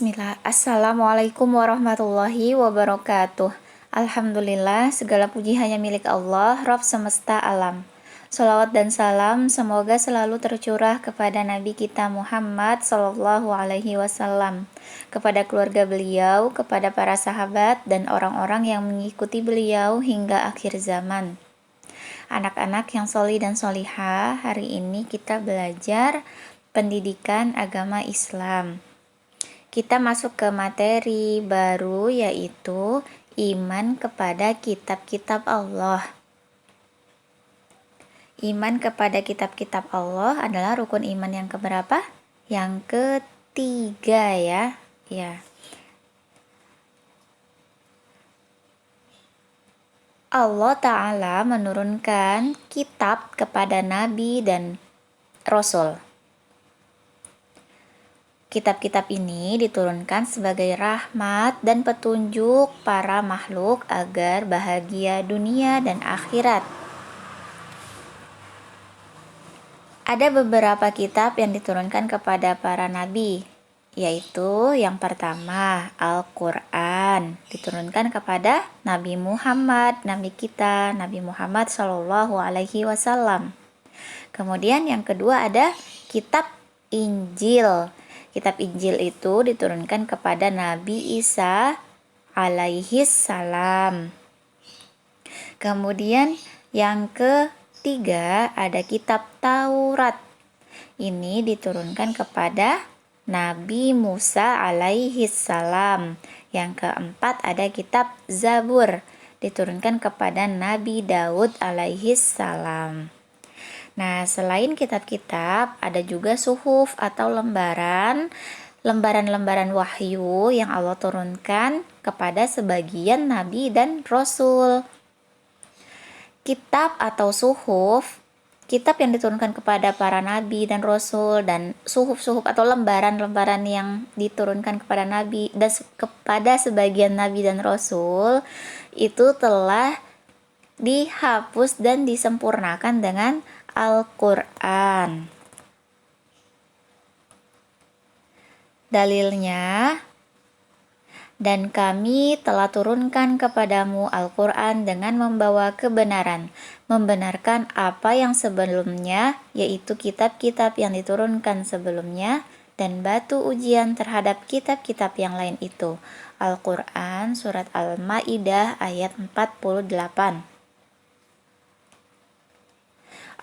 Bismillah. Assalamualaikum warahmatullahi wabarakatuh. Alhamdulillah, segala puji hanya milik Allah, Rabb semesta alam. Salawat dan salam semoga selalu tercurah kepada Nabi kita Muhammad Sallallahu Alaihi Wasallam, kepada keluarga beliau, kepada para sahabat, dan orang-orang yang mengikuti beliau hingga akhir zaman. Anak-anak yang sholih dan sholihah, hari ini kita belajar pendidikan agama Islam. Kita masuk ke materi baru, yaitu iman kepada kitab-kitab Allah. Iman kepada kitab-kitab Allah adalah rukun iman yang keberapa? Yang ketiga ya. Allah Ta'ala menurunkan kitab kepada Nabi dan Rasul. Kitab-kitab ini diturunkan sebagai rahmat dan petunjuk para makhluk agar bahagia dunia dan akhirat. Ada beberapa kitab yang diturunkan kepada para nabi, yaitu yang pertama Al-Quran, diturunkan kepada Nabi Muhammad, Nabi kita, Nabi Muhammad Sallallahu Alaihi Wasallam. Kemudian yang kedua ada kitab Injil. Kitab Injil itu diturunkan kepada Nabi Isa alaihi salam. Kemudian yang ketiga ada kitab Taurat. Ini diturunkan kepada Nabi Musa alaihi salam. Yang keempat ada kitab Zabur, diturunkan kepada Nabi Daud alaihi salam. Nah, selain kitab-kitab, ada juga suhuf atau lembaran-lembaran wahyu yang Allah turunkan kepada sebagian nabi dan rasul. Kitab atau suhuf, kitab yang diturunkan kepada para nabi dan rasul, dan suhuf-suhuf atau lembaran-lembaran yang diturunkan kepada nabi dan kepada sebagian nabi dan rasul, itu telah dihapus dan disempurnakan dengan Al-Quran. Dalilnya, dan kami telah turunkan kepadamu Al-Quran dengan membawa kebenaran, membenarkan apa yang sebelumnya, yaitu kitab-kitab yang diturunkan sebelumnya, dan batu ujian terhadap kitab-kitab yang lain itu. Al-Quran Surat Al-Ma'idah ayat 48.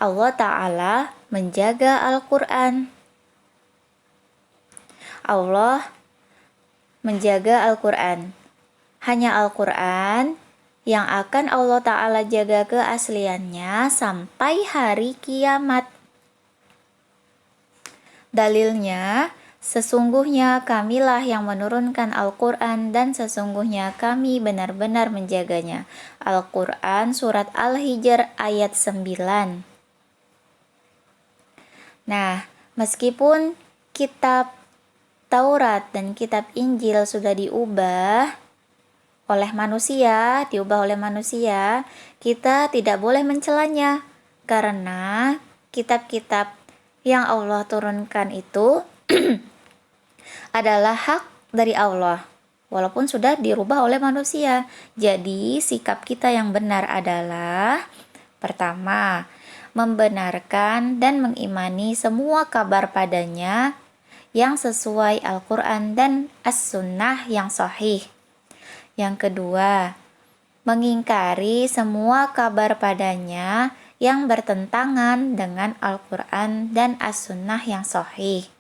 Allah Ta'ala menjaga Al-Quran. Allah menjaga Al-Quran. Hanya Al-Quran yang akan Allah Ta'ala jaga keasliannya sampai hari kiamat. Dalilnya, sesungguhnya kamilah yang menurunkan Al-Quran dan sesungguhnya kami benar-benar menjaganya. Al-Quran Surat Al-Hijr ayat 9. Nah, meskipun kitab Taurat dan kitab Injil sudah diubah oleh manusia, kita tidak boleh mencelanya, karena kitab-kitab yang Allah turunkan itu adalah hak dari Allah, walaupun sudah dirubah oleh manusia. Jadi, sikap kita yang benar adalah pertama, membenarkan dan mengimani semua kabar padanya yang sesuai Al-Quran dan As-Sunnah yang sahih. Yang kedua, mengingkari semua kabar padanya yang bertentangan dengan Al-Quran dan As-Sunnah yang sahih.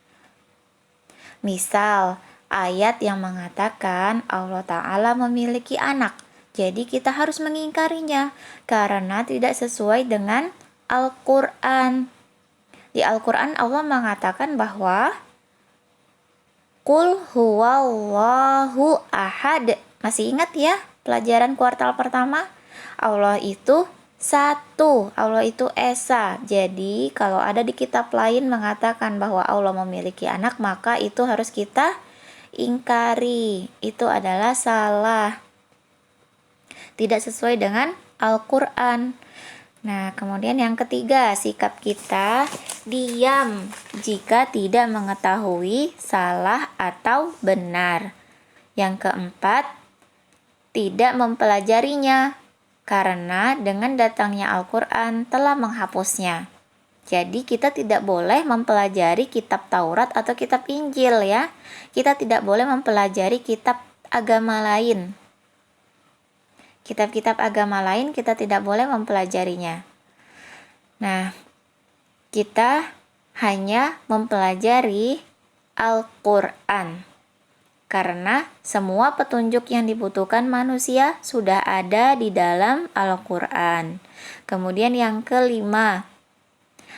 Misal, ayat yang mengatakan Allah Ta'ala memiliki anak. Jadi kita harus mengingkarinya karena tidak sesuai dengan Al-Quran. Di Al-Quran Allah mengatakan bahwa Qul huwallahu ahad. Masih ingat ya pelajaran kuartal pertama? Allah itu satu, Allah itu esa. Jadi kalau ada di kitab lain mengatakan bahwa Allah memiliki anak, maka itu harus kita ingkari. Itu adalah salah, tidak sesuai dengan Al-Quran. Nah, kemudian yang ketiga, sikap kita diam jika tidak mengetahui salah atau benar. Yang keempat, tidak mempelajarinya karena dengan datangnya Al-Quran telah menghapusnya. Jadi kita tidak boleh mempelajari kitab Taurat atau kitab Injil ya. Kita tidak boleh mempelajari kitab agama lain. Kitab-kitab agama lain kita tidak boleh mempelajarinya. Nah, kita hanya mempelajari Al-Quran. Karena semua petunjuk yang dibutuhkan manusia sudah ada di dalam Al-Quran. Kemudian yang kelima,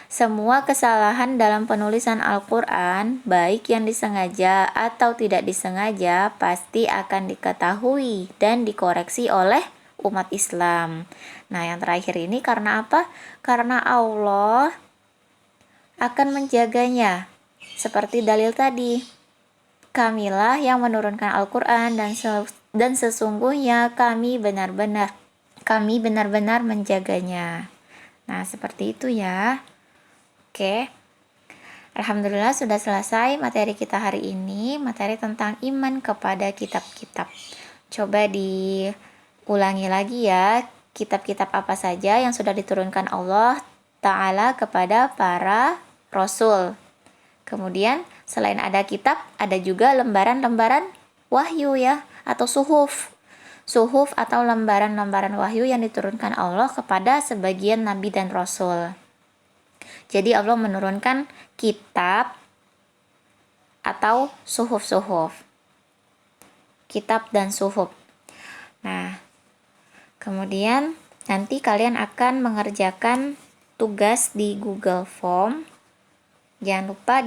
semua kesalahan dalam penulisan Al-Quran, baik yang disengaja atau tidak disengaja, pasti akan diketahui dan dikoreksi oleh umat Islam. Nah, yang terakhir ini karena apa? Karena Allah akan menjaganya. Seperti dalil tadi, Kamilah yang menurunkan Al-Quran dan sesungguhnya kami benar-benar menjaganya. Nah, seperti itu ya. Oke. Alhamdulillah sudah selesai materi kita hari ini, materi tentang iman kepada kitab-kitab. Coba diulangi lagi ya, kitab-kitab apa saja yang sudah diturunkan Allah Ta'ala kepada para Rasul. Kemudian selain ada kitab, ada juga lembaran-lembaran wahyu ya, atau suhuf. Suhuf atau lembaran-lembaran wahyu yang diturunkan Allah kepada sebagian nabi dan rasul. Jadi Allah menurunkan kitab atau suhuf-suhuf. Kitab dan suhuf. Nah, kemudian nanti kalian akan mengerjakan tugas di Google Form. Jangan lupa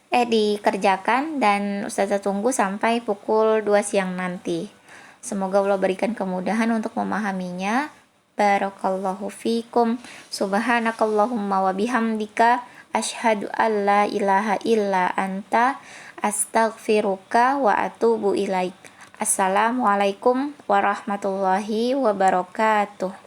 dikerjakan dan Ustazah tunggu sampai pukul 2 siang nanti. Semoga Allah berikan kemudahan untuk memahaminya. Barakallahu fikum. Subhanakallahumma wa bihamdika asyhadu an la ilaha illa anta astaghfiruka wa atubu ilaik. Assalamualaikum warahmatullahi wabarakatuh.